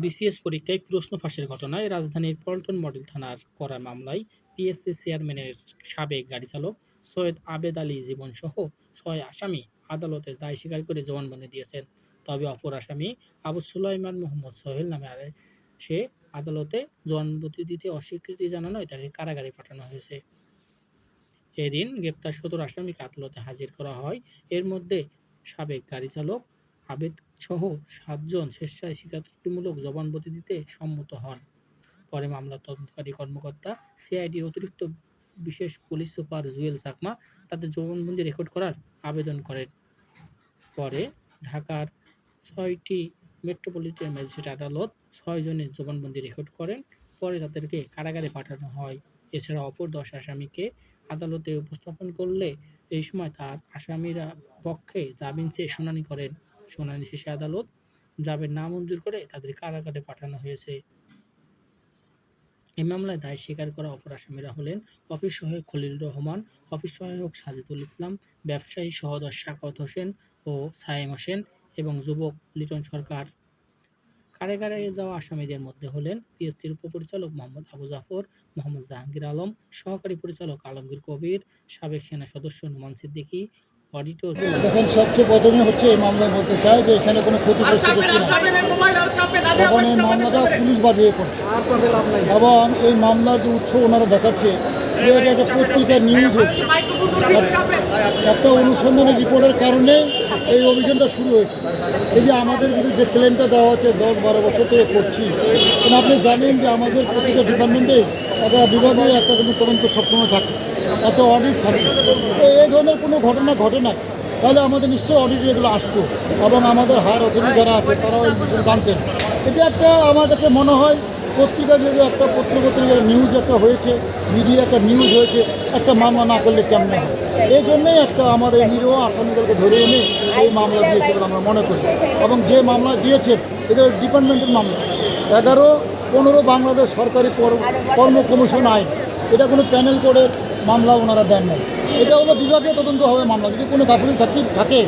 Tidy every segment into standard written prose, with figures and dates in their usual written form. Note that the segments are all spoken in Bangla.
বিসিএস পরীক্ষায় প্রশ্ন ফাঁসের ঘটনায় রাজধানীর পল্টন মডেল থানার করা মামলায় পিএসসি চেয়ারম্যানের সাবেক গাড়িচালক সৈয়দ আবেদ আলী জীবনসহ ৬ আসামি আদালতে দায় স্বীকার করে জবানবন্দি দিয়েছেন। তবে অপর আসামি আবু সুলাইমান মোহাম্মদ সোহেল নামে সে আদালতে জবানবন্দি দিতে অস্বীকৃতি জানানোয় তাকে কারাগারে পাঠানো হয়েছে। এদিন গ্রেপ্তার ১৭ আসামিকে আদালতে হাজির করা হয়। এর মধ্যে সাবেক গাড়িচালক আবেদ সহ ৭ জন স্বেচ্ছায় স্বীকারোক্তিমূলক জবানবন্দি দিতে সম্মত হন। পরে মামলার তদন্তকারী কর্মকর্তা সিআইডির অতিরিক্ত বিশেষ পুলিশ সুপার জুয়েল চাকমা তাদের জবানবন্দি রেকর্ড করার আবেদন করেন। পরে ঢাকার ৬টি মেট্রোপলিটন ম্যাজিস্ট্রেট আদালত ৬ জনের জবানবন্দি রেকর্ড করেন। পরে তাদেরকে কারাগারে পাঠানো হয়। এছাড়া অপর ১০ আসামিকে আদালতে উপস্থাপন করলে এই সময় তার আসামিরা পক্ষে জামিন চেয়ে শুনানি করেন। শুনানি শেষে আদালত জামিন নামঞ্জুর করে তাদের কারাগারে পাঠানো হয়েছে। এই মামলায় দায় স্বীকার করা অপর আসামিরা হলেন অফিস সহায়ক খলিলুর রহমান, অফিস সহায়ক সাজিদুল ইসলাম, ব্যবসায়ী সহোদর সাখাওয়াত হোসেন ও সায়েম হোসেন এবং যুবক লিটন সরকার। কারাগারে যাওয়া আসামিদের মধ্যে হলেন পিএসসির উপপরিচালক মোহাম্মদ আবু জাফর, মোহাম্মদ জাহাঙ্গীর আলম, সহকারী পরিচালক আলমগীর কবির, সাবেক সেনা সদস্য নোমান সিদ্দিকী, অডিটর। দেখেন, সবচেয়ে প্রথমে হচ্ছে এই মামলায় বলতে চাই যে এখানে কোনো ক্ষতিগ্রস্ত ব্যক্তি না। এখন এই মামলাটা পুলিশ বাদিয়ে করছে এবং এই মামলার যে উৎস ওনারা দেখাচ্ছে যে এটা একটা পত্রিকার নিউজ হয়েছে, একটা অনুসন্ধানের রিপোর্টের কারণে এই অভিযানটা শুরু হয়েছে। এই যে আমাদের বিরুদ্ধে যে ক্লেমটা দেওয়া হচ্ছে ১০-১২ বছর থেকে করছি, কিন্তু আপনি জানেন যে আমাদের প্রতিটা ডিপার্টমেন্টে একটা বিভাগীয় একটা কিন্তু তদন্ত সবসময় থাকে, এত অডিট থাকে। এই ধরনের কোনো ঘটনা ঘটে না, তাহলে আমাদের নিশ্চয়ই অডিটে এগুলো আসতো এবং আমাদের হায়ার অথরিটি যারা আছে তারাও এই বিষয়ে জানতেন। এটা একটা আমার কাছে মনে হয় পত্রিকা যদি একটা পত্রিকার নিউজ একটা হয়েছে, মিডিয়া একটা নিউজ হয়েছে, একটা মামলা না করলে কেমন হয়। এই জন্যই একটা আমাদের নিরীহ আসামিদেরকে ধরে এনে এই মামলা দিয়েছে বলে আমরা মনে করি। এবং যে মামলা দিয়েছে এটা ডিপার্টমেন্টের মামলা, 11-15 বাংলাদেশ সরকারি কর্ম কমিশন আইন, এটা কোনো প্যানেল করে মামলা ওনারা দেন না। এটা হলো বিভাগীয় তদন্ত হবে মামলা। যদি কোনো গাফিলতি থাকে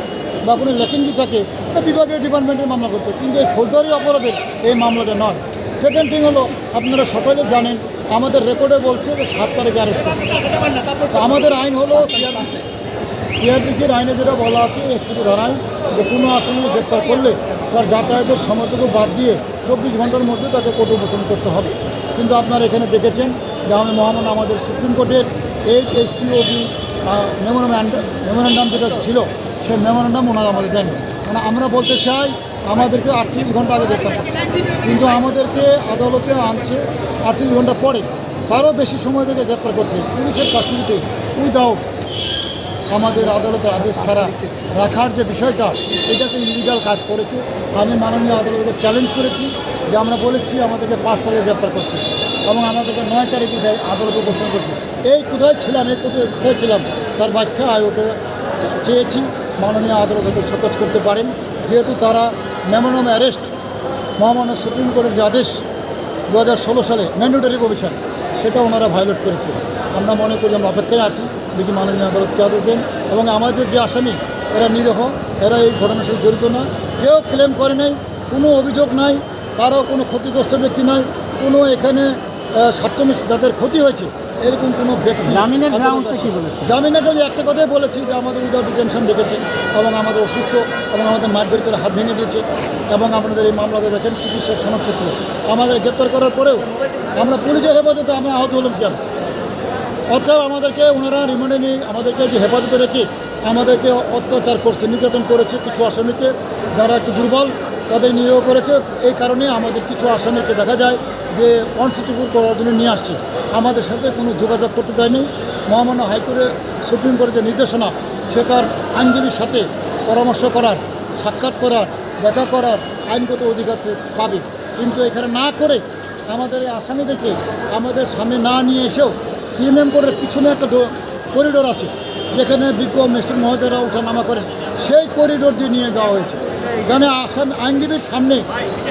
বা কোনো লেকিংজি থাকে এটা বিভাগীয় ডিপার্টমেন্টের মামলা করতে, কিন্তু এই ফৌজদারি অপরাধের এই মামলাটা নয়। সেকেন্ড থিং হলো, আপনারা সকলে জানেন আমাদের রেকর্ডে বলছে যে 7 তারিখে অ্যারেস্ট করছে। তো আমাদের আইন হলো সিআরপিসির আইনে যেটা বলা আছে 61 ধারায় যে কোনো আসামি গ্রেপ্তার করলে তার যাতায়াতের সময়টুকু বাদ দিয়ে 24 ঘন্টার মধ্যে তাকে কোর্টে উপস্থাপন করতে হবে। কিন্তু আপনারা এখানে দেখেছেন যে আমাদের সুপ্রিম কোর্টের 8 SCOB মেমোরেন্ডাম যেটা ছিল সেই মেমোরেন্ডাম ওনারা আমাদের দেন। মানে আমরা বলতে চাই আমাদেরকে 38 ঘন্টা আগে গ্রেপ্তার করছে, কিন্তু আমাদেরকে আদালতে আনছে 38 ঘন্টা পরে, তারও বেশি সময় থেকে গ্রেপ্তার করছে পুলিশের কাস্টডিতে উইদাউট আমাদের আদালতের আদেশ ছাড়া রাখার যে বিষয়টা, এটাকে ইলিগাল কাজ করেছে। আমি মাননীয় আদালতকে চ্যালেঞ্জ করেছি যে আমরা বলেছি আমাদেরকে 5 তারিখে গ্রেপ্তার করছে এবং আমাদেরকে 9 তারিখে আদালতে উপস্থাপন করছে। এই কোথায় ছিলাম, কোথায় ছিলাম তার ব্যাখ্যা আয়োগকে চেয়েছি। মাননীয় আদালত হয়তো শোকজ করতে পারেন, যেহেতু তারা মেমোরেন্ডাম অ্যারেস্ট মহামান্য সুপ্রিম কোর্টের যে আদেশ 2016 সালে ম্যান্ডেটরি প্রভিশন, সেটা ওনারা ভায়োলেট করেছে। আমরা মনে করি আমরা অপেক্ষায় আছি দেখি মাননীয় আদালতকে আদেশ দেন। এবং আমাদের যে আসামি এরা নিরীহ, এরা এই ঘটনার সাথে জড়িত না, কেউ ক্লেম করে নাই, কোনো অভিযোগ নাই, তারও কোনো ক্ষতিগ্রস্ত ব্যক্তি নাই, কোনো এখানে স্বার্থনিষ্ঠ যাদের ক্ষতি হয়েছে এরকম কোনো ব্যক্তি। জামিনের জন্য একটা কথাই বলেছি যে আমাদের উইদাউট ডিটেনশন রেখেছে এবং আমাদের অসুস্থ এবং আমাদের মারধর করে হাত ভেঙে দিয়েছে এবং আপনাদের এই মামলাতে দেখেন চিকিৎসার সনদপত্র আমাদের গ্রেপ্তার করার পরেও আমরা পুলিশের হেফাজতে আমরা আহত হলাম কেন? অর্থাৎ আমাদেরকে ওনারা রিমান্ডে নিয়ে আমাদেরকে যে হেফাজতে রেখে আমাদেরকে অত্যাচার করছে, নির্যাতন করেছে। কিছু আসামিকে যারা একটু দুর্বল তাদের নিরীহ করেছে। এই কারণে আমাদের কিছু আসামিকে দেখা যায় যে অনসিটিপুর করার জন্য নিয়ে আসছে, আমাদের সাথে কোনো যোগাযোগ করতে দেয়নি। মহামান্য হাইকোর্টের সুপ্রিম কোর্টের যে নির্দেশনা, সে তার আইনজীবীর সাথে পরামর্শ করার, সাক্ষাৎ করার, দেখা করার আইনগত অধিকার পাবে, কিন্তু এখানে না করে আমাদের এই আসামিদেরকে আমাদের সামনে না নিয়ে এসেও সিএমএম কোর্টের পিছনে একটা করিডোর আছে যেখানে বিজ্ঞ ম্যাজিস্ট্রেট মহোদয়রা ওঠানামা করেন, সেই করিডোর দিয়ে নিয়ে যাওয়া হয়েছে, যেন আসামি আইনজীবীর সামনে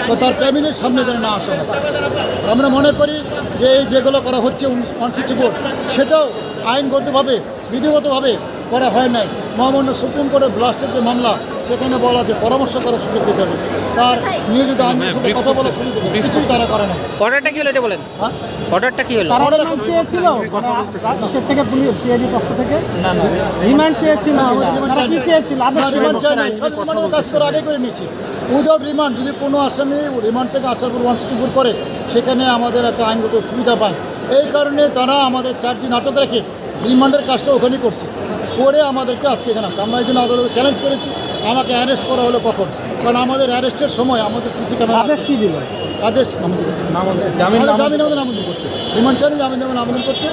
বা তার ফ্যামিলির সামনে যেন না আসা হয়। আমরা মনে করি যে এই যেগুলো করা হচ্ছে 164 সেটাও আইনগতভাবে বিধিগতভাবে করা হয় নাই। মহামান্য সুপ্রিম কোর্টের ব্লাস্টের যে মামলা, সেখানে বলা যে পরামর্শ করার সুযোগ দিতে হবে, তার নিয়োজিত আইনের সাথে কথা বলার সুযোগ দিতে হবে, কিছুই তারা করে না। অর্ডারটা কি হলো এটা বলেন, হ্যাঁ, অর্ডারটা কি হলো? তারা রিমান্ড চেয়েছিল কিসের থেকে, পুলিশ সিআইডি পক্ষ থেকে রিমান্ড চেয়েছিল, না, আমাদের রিমান্ড তারা কি চাই চেয়েছিল? না, আদেশ রিমান্ড চাই নাই, কারণ রিমান্ডের কাজ করে আগে করে নিয়েছি। উইদাউট রিমান্ড যদি কোনো আসামি রিমান্ড থেকে আসার পর 164 করে, সেখানে আমাদের একটা আইনগত সুবিধা পায়। এই কারণে তারা আমাদের 4 দিন আটক রেখে রিমান্ডের কাজটা ওখানেই করছে, করে আমাদেরকে আজকে এখানে আসছে। আমরা এই জন্য আদালতে চ্যালেঞ্জ করেছি, আমাকে অ্যারেস্ট করা হলো কখন, কারণ আমাদের অ্যারেস্টের সময় আমাদের সিসি ক্যামেরা আদেশ কি দিল? আদেশ নামঞ্জুর করছে, জামিন আমাদের নামঞ্জুর করছে, রিমান্ড চাইলে জামিন যেমন আবেদন করছে।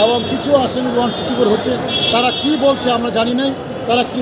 এবং কিছু আসামি 164 হচ্ছে, তারা কি বলছে আমরা জানি নাই, তারা কি